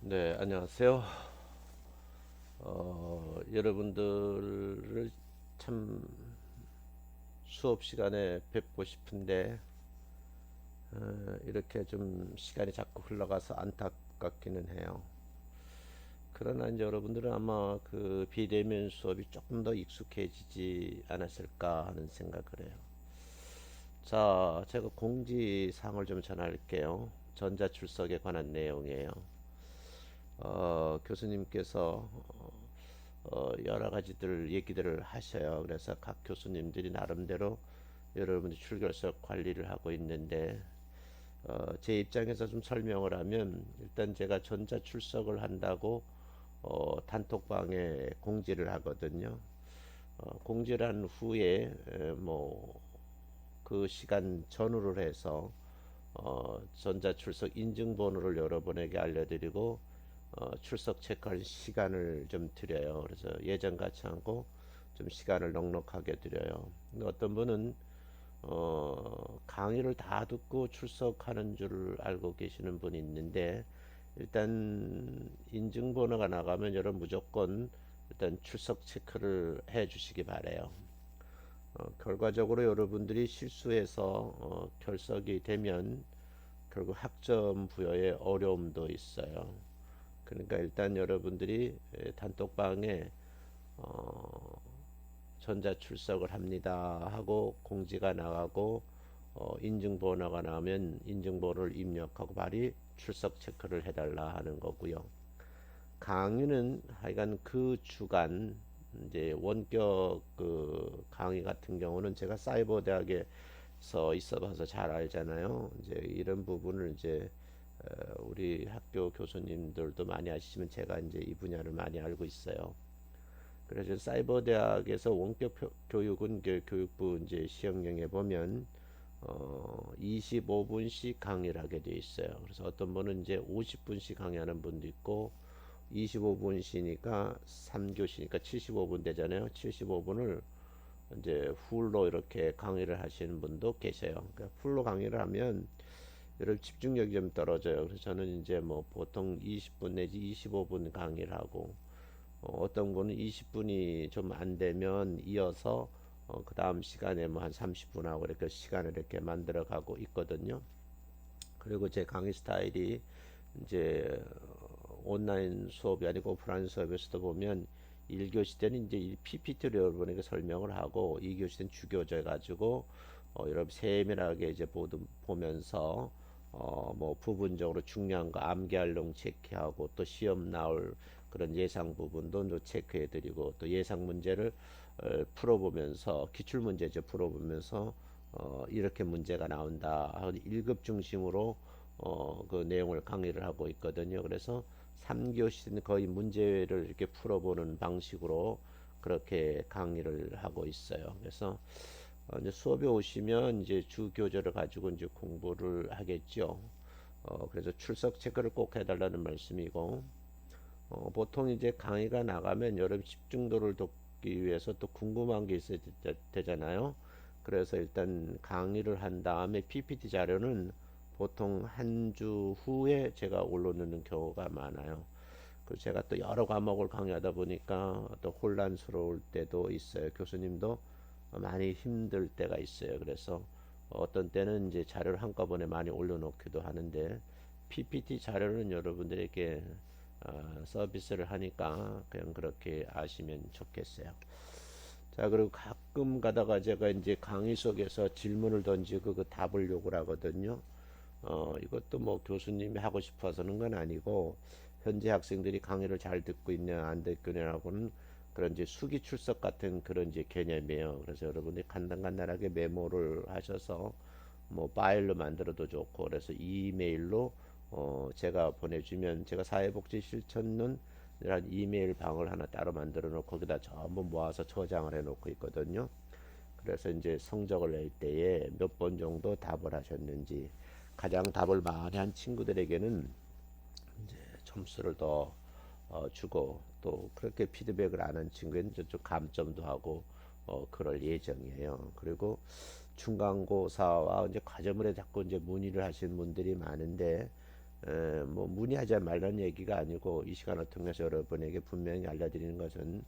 네, 안녕하세요. 여러분들을 참 수업 시간에 뵙고 싶은데, 이렇게 좀 시간이 자꾸 흘러가서 안타깝기는 해요. 그러나 이제 여러분들은 아마 그 비대면 수업이 조금 더 익숙해지지 않았을까 하는 생각을 해요. 자, 제가 공지사항을 좀 전할게요. 전자출석에 관한 내용이에요. 교수님께서 여러 가지들 얘기들을 하셔요. 그래서 각 교수님들이 나름대로 여러분들 출결석 관리를 하고 있는데, 제 입장에서 좀 설명을 하면, 일단 제가 전자 출석을 한다고 단톡방에 공지를 하거든요. 공지를 한 후에 그 시간 전후를 해서 전자 출석 인증번호를 여러분에게 알려드리고 출석 체크할 시간을 좀 드려요. 그래서 예전 같지 않고 좀 시간을 넉넉하게 드려요. 근데 어떤 분은 강의를 다 듣고 출석하는 줄 알고 계시는 분이 있는데, 일단 인증번호가 나가면 여러분 무조건 일단 출석 체크를 해 주시기 바래요. 결과적으로 여러분들이 실수해서 결석이 되면 결국 학점 부여에 어려움도 있어요. 그러니까 일단 여러분들이 단톡방에 어, 전자 출석을 합니다 하고 공지가 나가고 인증번호가 나오면 인증번호를 입력하고 바로 출석 체크를 해달라 하는 거고요. 강의는 하여간 그 주간 이제 원격 그 강의 같은 경우는 제가 사이버 대학에서 있어봐서 잘 알잖아요. 이제 이런 부분을 이제 우리 학교 교수님들도 많이 아시지만 제가 이제 이 분야를 많이 알고 있어요. 그래서 사이버 대학에서 원격 교육은 교육부 이제 시행령에 보면 25분씩 강의를 하게 돼 있어요. 그래서 어떤 분은 이제 50분씩 강의하는 분도 있고 25분이니까 3교시니까 75분 되잖아요. 75분을 이제 풀로 이렇게 강의를 하시는 분도 계세요. 그러니까 풀로 강의를 하면 여러분 집중력이 좀 떨어져요. 그래서 저는 이제 뭐 보통 20분 내지 25분 강의를 하고 어떤 분은 20분이 좀 안 되면 이어서 그 다음 시간에 뭐 한 30분 하고 이렇게 시간을 이렇게 만들어 가고 있거든요. 그리고 제 강의 스타일이 이제 온라인 수업이 아니고 오프라인 수업에서도 보면 1교시 때는 이제 PPT로 여러분에게 설명을 하고 2교시 때는 주교져 가지고 여러분 세밀하게 이제 보면서 뭐 부분적으로 중요한 거 암기할 용 체크하고 또 시험 나올 그런 예상 부분도 또 체크해드리고 또 예상 문제를 풀어보면서 기출 문제죠 풀어보면서 이렇게 문제가 나온다. 1급 중심으로 그 내용을 강의를 하고 있거든요. 그래서 3교시는 거의 문제를 이렇게 풀어보는 방식으로 그렇게 강의를 하고 있어요. 그래서 이제 수업에 오시면 이제 주 교재를 가지고 이제 공부를 하겠죠. 그래서 출석 체크를 꼭 해달라는 말씀이고, 보통 이제 강의가 나가면 여러분 집중도를 돕기 위해서 또 궁금한 게 있어야 되잖아요. 그래서 일단 강의를 한 다음에 PPT 자료는 보통 한 주 후에 제가 올려놓는 경우가 많아요. 그 제가 또 여러 과목을 강의하다 보니까 또 혼란스러울 때도 있어요. 교수님도 많이 힘들 때가 있어요. 그래서 어떤 때는 이제 자료를 한꺼번에 많이 올려놓기도 하는데 PPT 자료는 여러분들에게 서비스를 하니까 그냥 그렇게 아시면 좋겠어요. 자, 그리고 가끔 가다가 제가 이제 강의 속에서 질문을 던지고 그 답을 요구를 하거든요. 이것도 뭐 교수님이 하고 싶어서는 건 아니고 현재 학생들이 강의를 잘 듣고 있냐 안 듣고 있냐라고는 그런 이제 수기 출석 같은 그런 이제 개념이에요. 그래서 여러분이 간단간단하게 메모를 하셔서 뭐 파일로 만들어도 좋고 그래서 이메일로 제가 보내주면 제가 사회복지 실천론 이런 이메일 방을 하나 따로 만들어 놓고 거기다 전부 모아서 저장을 해 놓고 있거든요. 그래서 이제 성적을 낼 때에 몇 번 정도 답을 하셨는지 가장 답을 많이 한 친구들에게는 이제 점수를 더 주고 또 그렇게 피드백을 안 한 친구에는 좀 감점도 하고 그럴 예정이에요. 그리고 중간고사와 이제 과점을 자꾸 이제 문의를 하시는 분들이 많은데 뭐 문의하지 말라는 얘기가 아니고 이 시간을 통해서 여러분에게 분명히 알려드리는 것은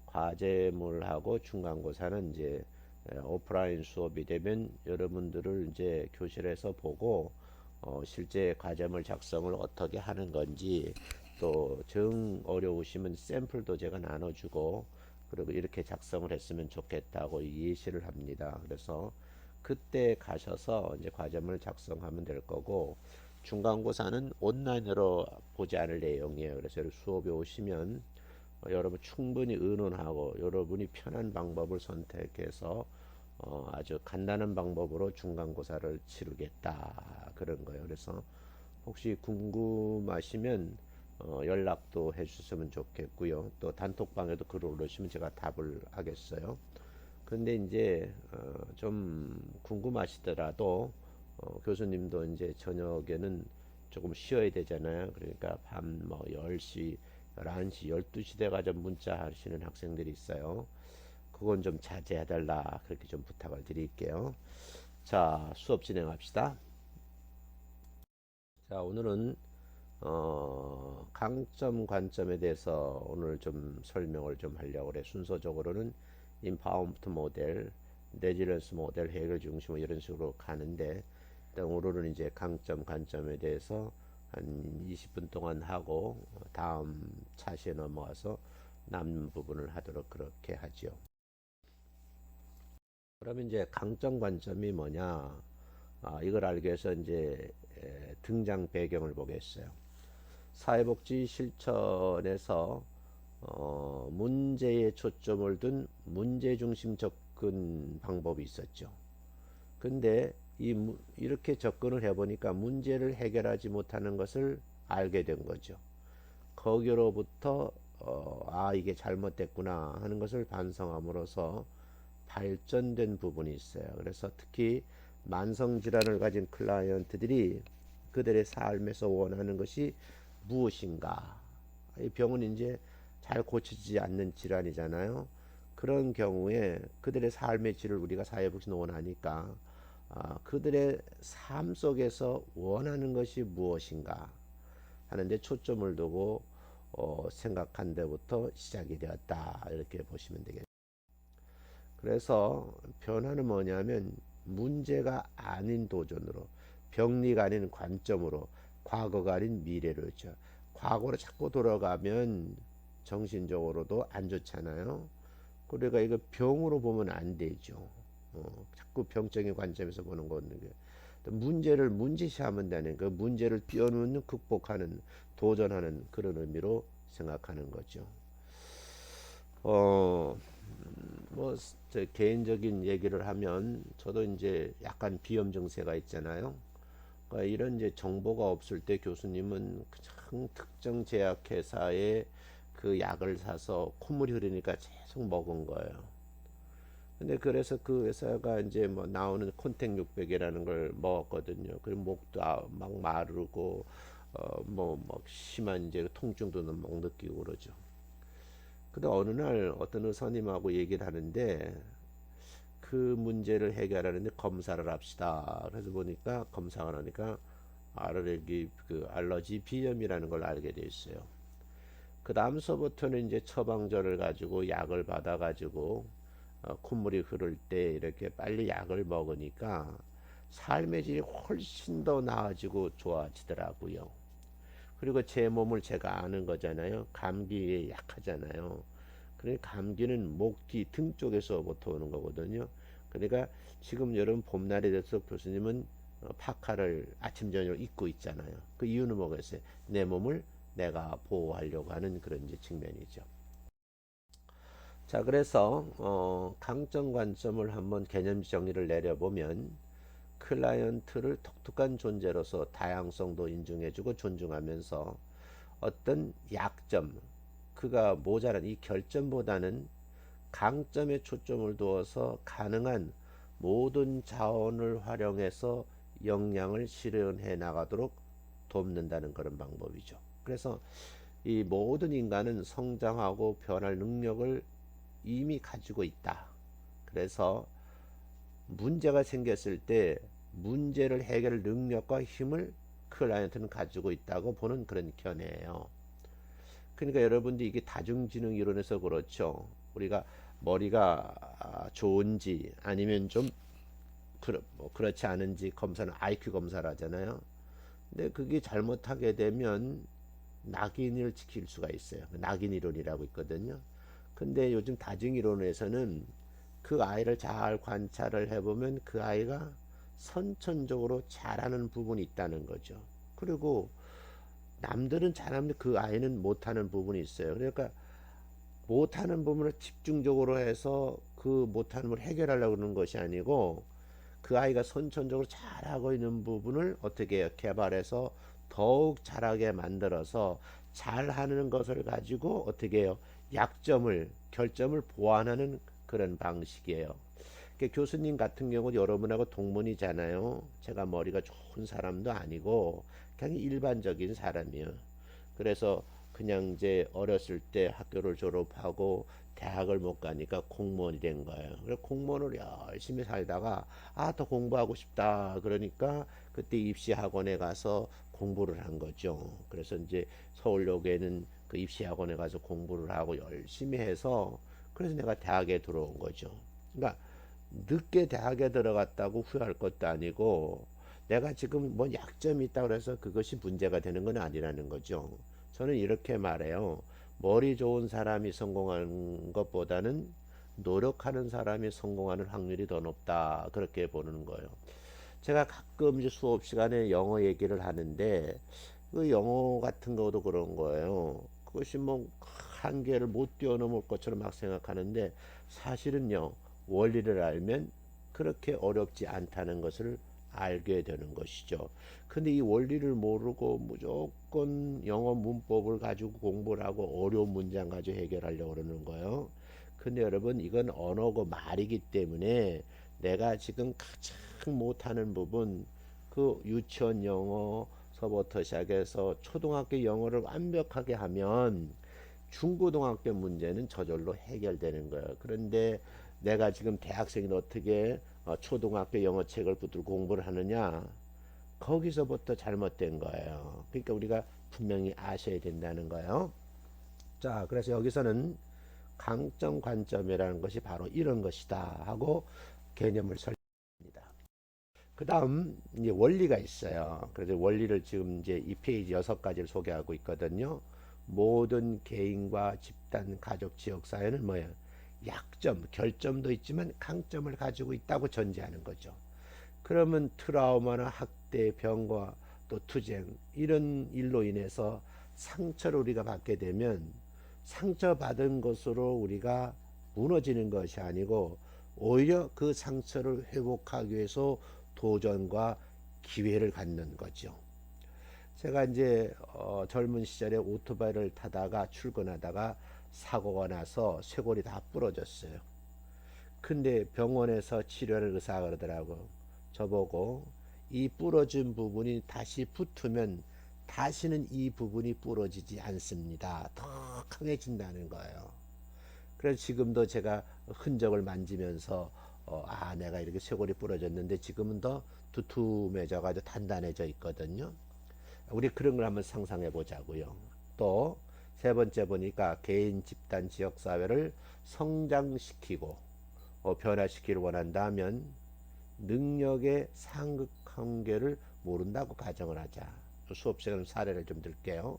과제물하고 중간고사는 이제 오프라인 수업이 되면 여러분들을 이제 교실에서 보고 실제 과제물 작성을 어떻게 하는 건지 또 정 어려우시면 샘플도 제가 나눠주고 그리고 이렇게 작성을 했으면 좋겠다고 예시를 합니다. 그래서 그때 가셔서 이제 과제물 작성하면 될 거고 중간고사는 온라인으로 보지 않을 내용이에요. 그래서 수업에 오시면 여러분 충분히 의논하고 여러분이 편한 방법을 선택해서 아주 간단한 방법으로 중간고사를 치르겠다 그런 거예요. 그래서 혹시 궁금하시면 연락도 해주셨으면 좋겠고요. 또 단톡방에도 글을 올리시면 제가 답을 하겠어요. 근데 이제 좀 궁금하시더라도 교수님도 이제 저녁에는 조금 쉬어야 되잖아요. 그러니까 밤 뭐 10시, 11시, 12시 돼가지고 문자 하시는 학생들이 있어요. 그건 좀 자제해달라 그렇게 좀 부탁을 드릴게요. 자, 수업 진행합시다. 자, 오늘은 강점 관점에 대해서 오늘 좀 설명을 좀 하려고 그래. 순서적으로는 인파운트 모델, 레지던스 모델, 해결 중심 이런 식으로 가는데 일단 오늘은 이제 강점 관점에 대해서 한 20분 동안 하고 다음 차시에 넘어가서 남는 부분을 하도록 그렇게 하지요. 그러면 이제 강점 관점이 뭐냐? 이걸 알기 위해서 이제 등장 배경을 보겠어요. 사회복지 실천에서 문제에 초점을 둔 문제중심 접근 방법이 있었죠. 근데 이렇게 접근을 해보니까 문제를 해결하지 못하는 것을 알게 된 거죠. 거기로부터 이게 잘못됐구나 하는 것을 반성함으로써 발전된 부분이 있어요. 그래서 특히 만성질환을 가진 클라이언트들이 그들의 삶에서 원하는 것이 무엇인가? 이 병은 이제 잘 고치지 않는 질환이잖아요. 그런 경우에 그들의 삶의 질을 우리가 사회복지는 원하니까 그들의 삶 속에서 원하는 것이 무엇인가 하는데 초점을 두고 생각한 데부터 시작이 되었다 이렇게 보시면 되겠습니다. 그래서 변화는 뭐냐면 문제가 아닌 도전으로 병리가 아닌 관점으로 과거가 아닌 미래로죠. 과거로 자꾸 돌아가면 정신적으로도 안 좋잖아요. 그러니까 이거 병으로 보면 안 되죠. 자꾸 병적인 관점에서 보는 거는 문제를 문제시하면 되는 그 문제를 뛰어넘는 극복하는 도전하는 그런 의미로 생각하는 거죠. 어, 뭐, 제 개인적인 얘기를 하면 저도 이제 약간 비염 증세가 있잖아요. 그러니까 이런 이제 정보가 없을 때 교수님은 그냥 특정 제약회사의 그 약을 사서 콧물이 흐르니까 계속 먹은 거예요. 근데 그래서 그 회사가 이제 뭐 나오는 콘택 600이라는 걸 먹었거든요. 그리고 목도 막 마르고 뭐 심한 이제 통증도 막 느끼고 그러죠. 근데 어느 날 어떤 의사님하고 얘기를 하는데 그 문제를 해결하는데 검사를 합시다. 그래서 보니까 검사를 하니까 알러지 비염이라는 걸 알게 돼 있어요. 그 다음서부터는 이제 처방전을 가지고 약을 받아 가지고 콧물이 흐를 때 이렇게 빨리 약을 먹으니까 삶의 질이 훨씬 더 나아지고 좋아지더라고요. 그리고 제 몸을 제가 아는 거잖아요. 감기에 약하잖아요. 그러니까 감기는 목 뒤 등 쪽에서부터 오는 거거든요. 그러니까 지금 여름 봄날이 돼서 교수님은 파카를 아침 저녁 입고 있잖아요. 그 이유는 뭐겠어요? 내 몸을 내가 보호하려고 하는 그런 이제 측면이죠. 자, 그래서 강점 관점을 한번 개념 정의를 내려보면 클라이언트를 독특한 존재로서 다양성도 인정해주고 존중하면서 어떤 약점, 그가 모자란 이 결점보다는 강점에 초점을 두어서 가능한 모든 자원을 활용해서 역량을 실현해 나가도록 돕는다는 그런 방법이죠. 그래서 이 모든 인간은 성장하고 변할 능력을 이미 가지고 있다. 그래서 문제가 생겼을 때 문제를 해결할 능력과 힘을 클라이언트는 가지고 있다고 보는 그런 견해예요. 그러니까 여러분들이 이게 다중지능 이론에서 그렇죠. 우리가 머리가 좋은지 아니면 좀 뭐 그렇지 않은지 검사는 IQ 검사를 하잖아요. 근데 그게 잘못하게 되면 낙인을 지킬 수가 있어요. 낙인 이론이라고 있거든요. 근데 요즘 다중 이론에서는 그 아이를 잘 관찰을 해보면 그 아이가 선천적으로 잘하는 부분이 있다는 거죠. 그리고 남들은 잘하는데 그 아이는 못하는 부분이 있어요. 그러니까 못하는 부분을 집중적으로 해서 그 못하는 걸 해결하려고 하는 것이 아니고 그 아이가 선천적으로 잘하고 있는 부분을 어떻게 해요? 개발해서 더욱 잘하게 만들어서 잘하는 것을 가지고 어떻게 해요? 약점을, 결점을 보완하는 그런 방식이에요. 그러니까 교수님 같은 경우 여러분하고 동문이잖아요. 제가 머리가 좋은 사람도 아니고 그냥 일반적인 사람이에요. 그래서 그냥 이제 어렸을 때 학교를 졸업하고 대학을 못 가니까 공무원이 된 거예요. 그래서 공무원을 열심히 살다가 더 공부하고 싶다. 그러니까 그때 입시학원에 가서 공부를 한 거죠. 그래서 이제 서울역에는 그 입시학원에 가서 공부를 하고 열심히 해서 그래서 내가 대학에 들어온 거죠. 그러니까 늦게 대학에 들어갔다고 후회할 것도 아니고 내가 지금 뭐 약점이 있다 그래서 그것이 문제가 되는 건 아니라는 거죠. 저는 이렇게 말해요. 머리 좋은 사람이 성공하는 것보다는 노력하는 사람이 성공하는 확률이 더 높다. 그렇게 보는 거예요. 제가 가끔 이제 수업 시간에 영어 얘기를 하는데 그 영어 같은 것도 그런 거예요. 그것이 뭐 한계를 못 뛰어넘을 것처럼 막 생각하는데 사실은요. 원리를 알면 그렇게 어렵지 않다는 것을 알게 되는 것이죠. 근데 이 원리를 모르고 무조건 영어 문법을 가지고 공부를 하고 어려운 문장 가지고 해결하려고 그러는 거예요. 근데 여러분 이건 언어고 말이기 때문에 내가 지금 가장 못하는 부분 그 유치원 영어서부터 시작해서 초등학교 영어를 완벽하게 하면 중고등학교 문제는 저절로 해결되는 거예요. 그런데 내가 지금 대학생이 어떻게 초등학교 영어 책을 붙들고 공부를 하느냐? 거기서부터 잘못된 거예요. 그러니까 우리가 분명히 아셔야 된다는 거예요. 자, 그래서 여기서는 강점 관점이라는 것이 바로 이런 것이다 하고 개념을 설명합니다. 그 다음 이제 원리가 있어요. 그래서 원리를 지금 이제 이 페이지 6가지를 소개하고 있거든요. 모든 개인과 집단, 가족, 지역 사회는 뭐예요? 약점, 결점도 있지만 강점을 가지고 있다고 전제하는 거죠. 그러면 트라우마나 학대, 병과 또 투쟁 이런 일로 인해서 상처를 우리가 받게 되면 상처받은 것으로 우리가 무너지는 것이 아니고 오히려 그 상처를 회복하기 위해서 도전과 기회를 갖는 거죠. 제가 이제 젊은 시절에 오토바이를 타다가 출근하다가 사고가 나서 쇄골이 다 부러졌어요. 근데 병원에서 치료를 의사가 그러더라고. 저보고 이 부러진 부분이 다시 붙으면 다시는 이 부분이 부러지지 않습니다. 더 강해진다는 거예요. 그래서 지금도 제가 흔적을 만지면서 내가 이렇게 쇄골이 부러졌는데 지금은 더 두툼해져 가지고 단단해져 있거든요. 우리 그런 걸 한번 상상해 보자고요. 또 세 번째 보니까 개인, 집단, 지역 사회를 성장시키고 변화시키를 원한다면 능력의 상극 관계를 모른다고 가정을 하자. 수업 시간 사례를 좀 들게요.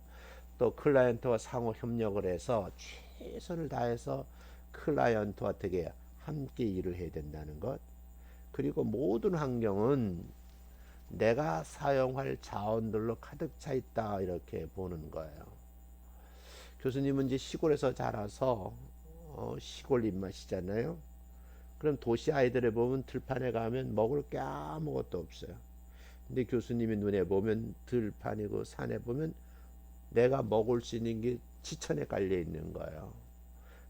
또 클라이언트와 상호 협력을 해서 최선을 다해서 클라이언트와 어떻게 함께 일을 해야 된다는 것. 그리고 모든 환경은 내가 사용할 자원들로 가득 차 있다 이렇게 보는 거예요. 교수님은 이제 시골에서 자라서 시골 입맛이잖아요. 그럼 도시 아이들을 보면 들판에 가면 먹을 게 아무것도 없어요. 근데 교수님이 눈에 보면 들판이고 산에 보면 내가 먹을 수 있는 게 지천에 깔려 있는 거예요.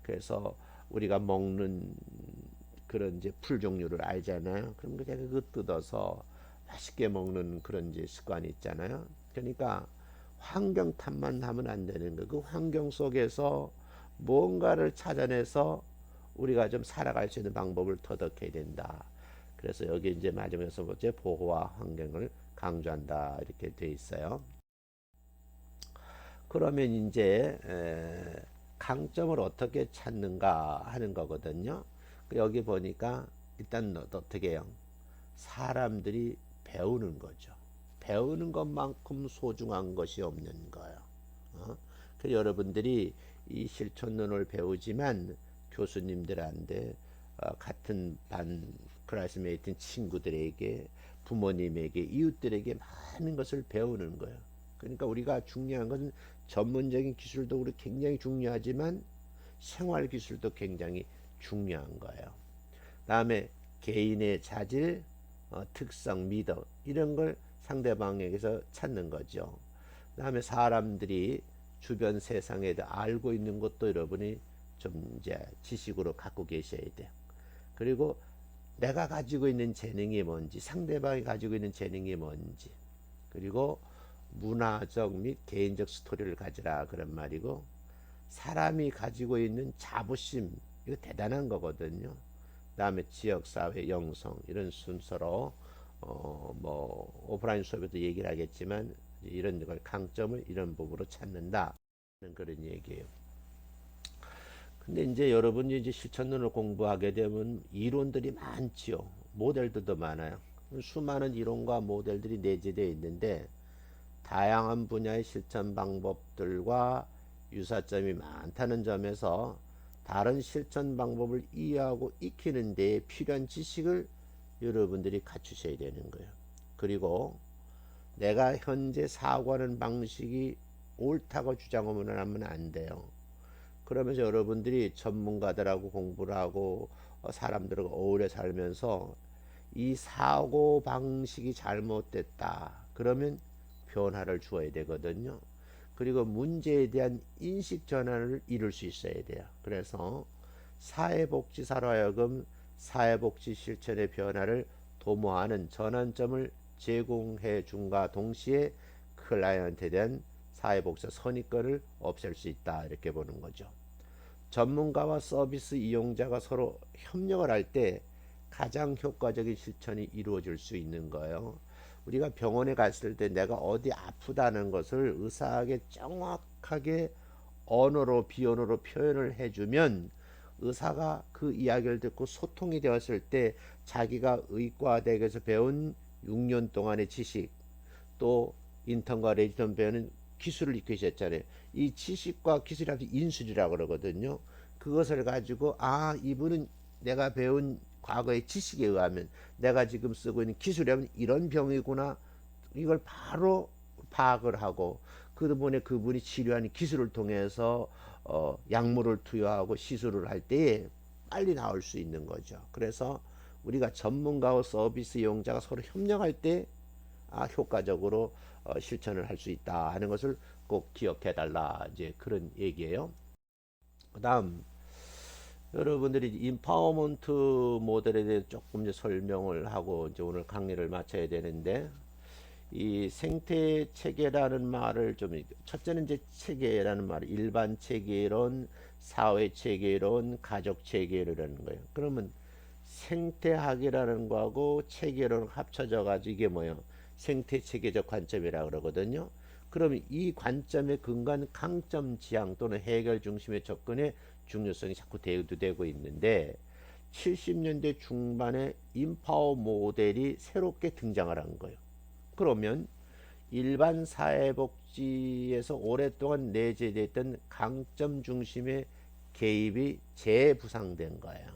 그래서 우리가 먹는 그런 이제 풀 종류를 알잖아요. 그럼 제가 그거 뜯어서 맛있게 먹는 그런 이제 습관이 있잖아요. 그러니까 환경 탓만 하면 안 되는 거. 그 환경 속에서 뭔가를 찾아내서 우리가 좀 살아갈 수 있는 방법을 터득해야 된다. 그래서 여기 이제 마지막 6번째 보호와 환경을 강조한다 이렇게 돼 있어요. 그러면 이제 강점을 어떻게 찾는가 하는 거거든요. 여기 보니까 일단 어떻게 해요? 사람들이 배우는 거죠. 배우는 것만큼 소중한 것이 없는 거예요. 그래서 여러분들이 이 실천론을 배우지만 교수님들한테 같은 반 클래스메이트 친구들에게 부모님에게 이웃들에게 많은 것을 배우는 거예요. 그러니까 우리가 중요한 것은 전문적인 기술도 우리 굉장히 중요하지만 생활 기술도 굉장히 중요한 거예요. 다음에 개인의 자질, 특성, 미덕 이런 걸 상대방에게서 찾는 거죠. 다음에 사람들이 주변 세상에 대해 알고 있는 것도 여러분이 좀 이제 지식으로 갖고 계셔야 돼요. 그리고 내가 가지고 있는 재능이 뭔지, 상대방이 가지고 있는 재능이 뭔지, 그리고 문화적 및 개인적 스토리를 가지라 그런 말이고, 사람이 가지고 있는 자부심 이거 대단한 거거든요. 다음에 지역사회, 영성 이런 순서로 뭐 오프라인 수업에도 얘기를 하겠지만 이런 걸 강점을 이런 부분으로 찾는다 그런 얘기예요. 근데 이제 여러분이 이제 실천론을 공부하게 되면 이론들이 많지요. 모델들도 많아요. 수많은 이론과 모델들이 내재되어 있는데 다양한 분야의 실천 방법들과 유사점이 많다는 점에서 다른 실천 방법을 이해하고 익히는 데 필요한 지식을 여러분들이 갖추셔야 되는 거예요. 그리고 내가 현재 사고하는 방식이 옳다고 주장하면 하면 안 돼요. 그러면서 여러분들이 전문가들하고 공부를 하고 사람들과 어울려 살면서 이 사고 방식이 잘못됐다. 그러면 변화를 주어야 되거든요. 그리고 문제에 대한 인식 전환을 이룰 수 있어야 돼요. 그래서 사회복지사로 하여금 사회복지 실천의 변화를 도모하는 전환점을 제공해 준과 동시에 클라이언트에 대한 사회복지 선입견을 없앨 수 있다 이렇게 보는 거죠. 전문가와 서비스 이용자가 서로 협력을 할 때 가장 효과적인 실천이 이루어질 수 있는 거예요. 우리가 병원에 갔을 때 내가 어디 아프다는 것을 의사에게 정확하게 언어로 비언어로 표현을 해주면 의사가 그 이야기를 듣고 소통이 되었을 때 자기가 의과대학에서 배운 6년 동안의 지식 또 인턴과 레지던 배우는 기술을 익히셨잖아요. 이 지식과 기술이 합쳐 인술이라고 그러거든요. 그것을 가지고 이분은 내가 배운 과거의 지식에 의하면 내가 지금 쓰고 있는 기술이라면 이런 병이구나 이걸 바로 파악을 하고 그분이 치료하는 기술을 통해서 약물을 투여하고 시술을 할 때에 빨리 나올 수 있는 거죠. 그래서 우리가 전문가와 서비스 이용자가 서로 협력할 때 효과적으로 실천을 할 수 있다 하는 것을 꼭 기억해 달라 이제 그런 얘기예요. 그다음 여러분들이 인파워먼트 모델에 대해 조금 이제 설명을 하고 이제 오늘 강의를 마쳐야 되는데 이 생태 체계라는 말을 좀 첫째는 이제 체계라는 말 일반 체계론, 사회 체계론, 가족 체계론이라는 거예요. 그러면 생태학이라는 거하고 체계론 합쳐져 가지고 이게 뭐예요? 생태 체계적 관점이라고 그러거든요. 그러면 이 관점에 근거한 강점 지향 또는 해결 중심의 접근의 중요성이 자꾸 대두되고 있는데 70년대 중반에 인파워 모델이 새롭게 등장을 한 거예요. 그러면 일반 사회복지에서 오랫동안 내재됐던 강점 중심의 개입이 재부상된 거예요.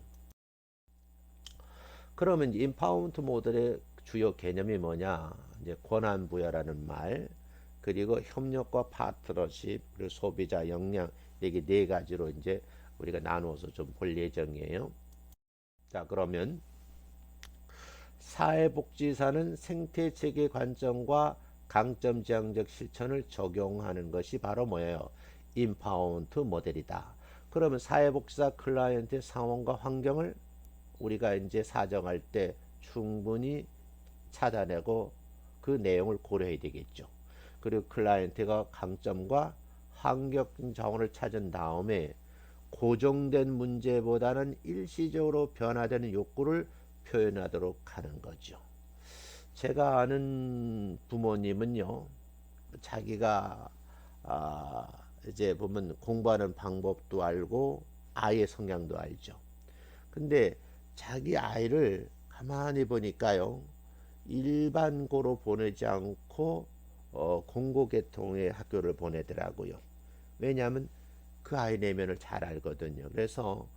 그러면 인파워먼트 모델의 주요 개념이 뭐냐? 이제 권한 부여라는 말, 그리고 협력과 파트너십, 그리고 소비자 역량 이게 네 가지로 이제 우리가 나누어서 좀 볼 예정이에요. 자, 그러면 사회복지사는 생태체계 관점과 강점 지향적 실천을 적용하는 것이 바로 뭐예요? 인파워먼트 모델이다. 그러면 사회복지사 클라이언트의 상황과 환경을 우리가 이제 사정할 때 충분히 찾아내고 그 내용을 고려해야 되겠죠. 그리고 클라이언트가 강점과 환경 자원을 찾은 다음에 고정된 문제보다는 일시적으로 변화되는 욕구를 표현하도록 하는 거죠. 제가 아는 부모님은요, 자기가 아, 이제 보면 공부하는 방법도 알고 아이의 성향도 알죠. 근데 자기 아이를 가만히 보니까요, 일반고로 보내지 않고 공고계통의 학교를 보내더라고요. 왜냐하면 그 아이 내면을 잘 알거든요. 그래서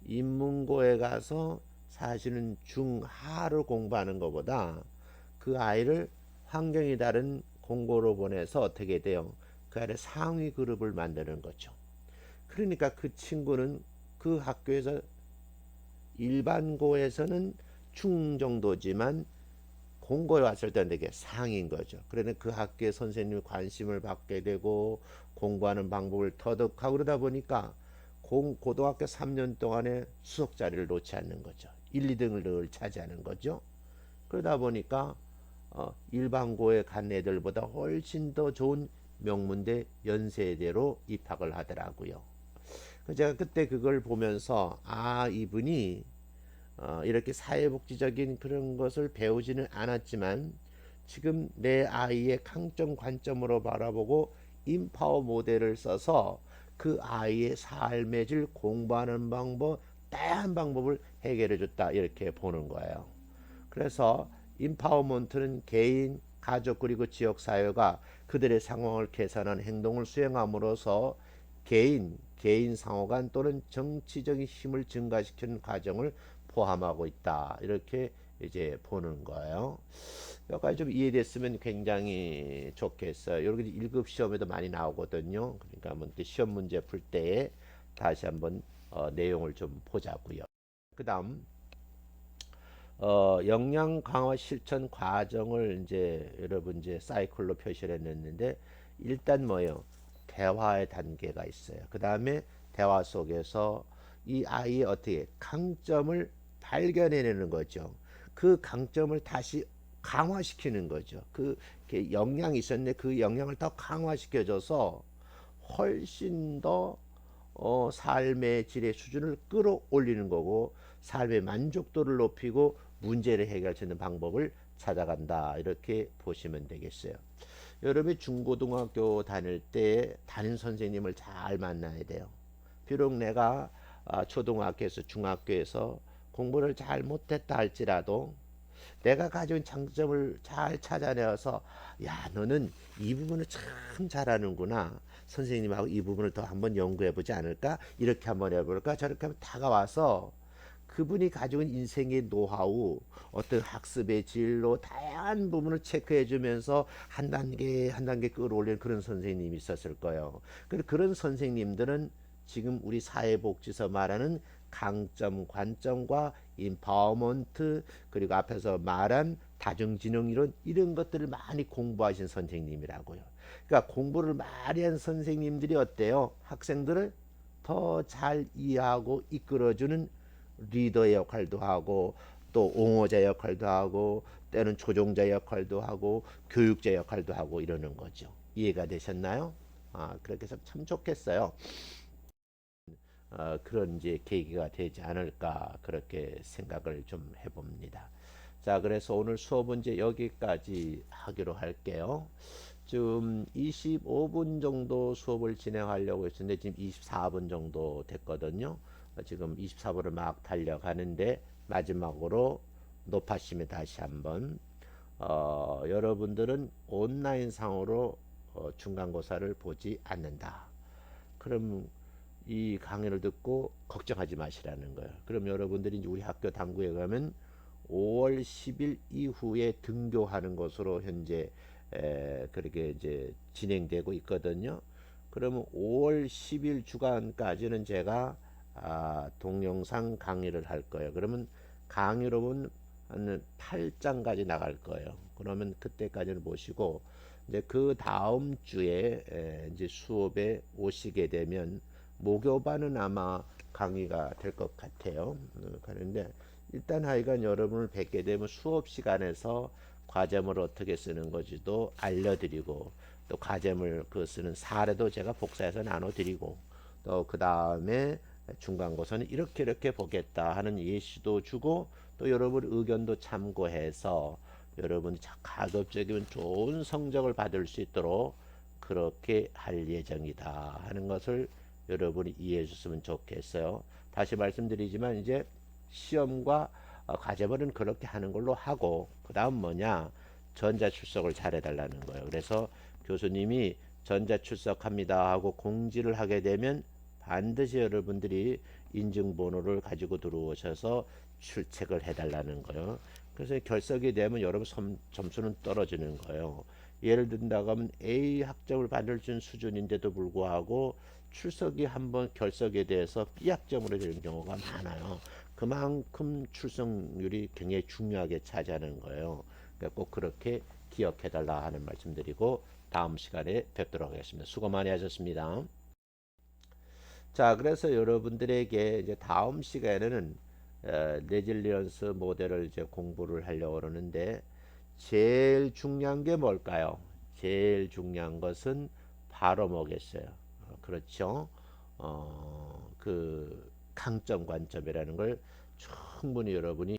인문고에 가서 사실은 중하를 공부하는 것보다 그 아이를 환경이 다른 공고로 보내서 어떻게 돼요? 그 아이를 상위 그룹을 만드는 거죠. 그러니까 그 친구는 그 학교에서 일반고에서는 중 정도지만 공고에 왔을 때는 되게 상인 거죠. 그러니 그 학교의 선생님이 관심을 받게 되고 공부하는 방법을 터득하고 그러다 보니까 고등학교 3년 동안에 수석 자리를 놓지 않는 거죠. 1, 2등을 늘 차지하는 거죠. 그러다 보니까 일반고에 간 애들보다 훨씬 더 좋은 명문대 연세대로 입학을 하더라고요. 제가 그때 그걸 보면서 이분이 이렇게 사회복지적인 그런 것을 배우지는 않았지만 지금 내 아이의 강점 관점으로 바라보고 인파워 모델을 써서 그 아이의 삶의 질 공부하는 방법 다양한 방법을 해결해 줬다 이렇게 보는 거예요. 그래서 인파워먼트는 개인, 가족 그리고 지역 사회가 그들의 상황을 개선하는 행동을 수행함으로써 개인 상호 간 또는 정치적인 힘을 증가시키는 과정을 포함하고 있다. 이렇게 이제 보는 거예요. 여기까지 좀 이해됐으면 굉장히 좋겠어요. 여기 1급 시험에도 많이 나오거든요. 그러니까 한번 시험 문제 풀 때 다시 한번 내용을 좀 보자고요. 그 다음 역량 강화 실천 과정을 이제 여러분 이제 사이클로 표시를 했는데 일단 뭐예요? 대화의 단계가 있어요. 그 다음에 대화 속에서 이 아이의 어떻게 강점을 발견해내는 거죠. 그 강점을 다시 강화시키는 거죠. 그 역량이 있었는데 그 역량을 더 강화시켜줘서 훨씬 더 삶의 질의 수준을 끌어올리는 거고 삶의 만족도를 높이고 문제를 해결할 수 있는 방법을 찾아간다 이렇게 보시면 되겠어요. 여러분이 중고등학교 다닐 때 담임 선생님을 잘 만나야 돼요. 비록 내가 초등학교에서 중학교에서 공부를 잘 못했다 할지라도 내가 가진 장점을 잘 찾아내어서 야 너는 이 부분을 참 잘하는구나 선생님하고 이 부분을 더 한번 연구해 보지 않을까 이렇게 한번 해볼까 저렇게 하면 다가와서 그분이 가지고 있는 인생의 노하우 어떤 학습의 진로 다양한 부분을 체크해 주면서 한 단계 한 단계 끌어올리는 그런 선생님이 있었을 거예요. 그런 선생님들은 지금 우리 사회복지에서 말하는 강점, 관점과 인파워먼트 그리고 앞에서 말한 다중지능 이런 것들을 많이 공부하신 선생님이라고요. 그러니까 공부를 많이 한 선생님들이 어때요? 학생들을 더 잘 이해하고 이끌어주는 리더의 역할도 하고 또 옹호자 역할도 하고 때는 조종자 역할도 하고 교육자 역할도 하고 이러는 거죠. 이해가 되셨나요? 그렇게 해서 참 좋겠어요. 그런 이제 계기가 되지 않을까 그렇게 생각을 좀 해봅니다. 자, 그래서 오늘 수업은 이제 여기까지 하기로 할게요. 지금 25분 정도 수업을 진행하려고 했는데 지금 24분 정도 됐거든요. 지금 24분을 막 달려가는데 마지막으로 높아심에 다시 한번 여러분들은 온라인 상으로 중간고사를 보지 않는다. 그럼 이 강의를 듣고 걱정하지 마시라는 거예요. 그럼 여러분들이 이제 우리 학교 당구에 가면 5월 10일 이후에 등교하는 것으로 현재 그렇게 이제 진행되고 있거든요. 그러면 5월 10일 주간까지는 제가 동영상 강의를 할 거예요. 그러면 강의로 보면 한 8장까지 나갈 거예요. 그러면 그때까지는 보시고 이제 그 다음 주에 이제 수업에 오시게 되면 목요반은 아마 강의가 될 것 같아요. 그런데 일단 하여간 여러분을 뵙게 되면 수업 시간에서 과제물 어떻게 쓰는 건지도 알려드리고 또 과제물 그 쓰는 사례도 제가 복사해서 나눠드리고 또 그 다음에 중간고사는 이렇게 보겠다 하는 예시도 주고 또 여러분 의견도 참고해서 여러분이 가급적이면 좋은 성적을 받을 수 있도록 그렇게 할 예정이다 하는 것을 여러분이 이해해 줬으면 좋겠어요. 다시 말씀드리지만 이제 시험과 과제물은 그렇게 하는 걸로 하고 그 다음 뭐냐, 전자출석을 잘 해달라는 거예요. 그래서 교수님이 전자출석합니다 하고 공지를 하게 되면 반드시 여러분들이 인증번호를 가지고 들어오셔서 출첵을 해달라는 거예요. 그래서 결석이 되면 여러분 점수는 떨어지는 거예요. 예를 든다고 하면 A 학점을 받을 수 있는 수준인데도 불구하고 출석이 한번 결석에 대해서 B 학점으로 되는 경우가 많아요. 그만큼 출석률이 굉장히 중요하게 차지하는 거예요. 그러니까 꼭 그렇게 기억해 달라 하는 말씀드리고 다음 시간에 뵙도록 하겠습니다. 수고 많이 하셨습니다. 자, 그래서 여러분들에게 이제 다음 시간에는 레질리언스 모델을 이제 공부를 하려고 그러는데 제일 중요한 게 뭘까요? 제일 중요한 것은 바로 뭐겠어요? 그렇죠. 그 강점 관점이라는 걸 충분히 여러분이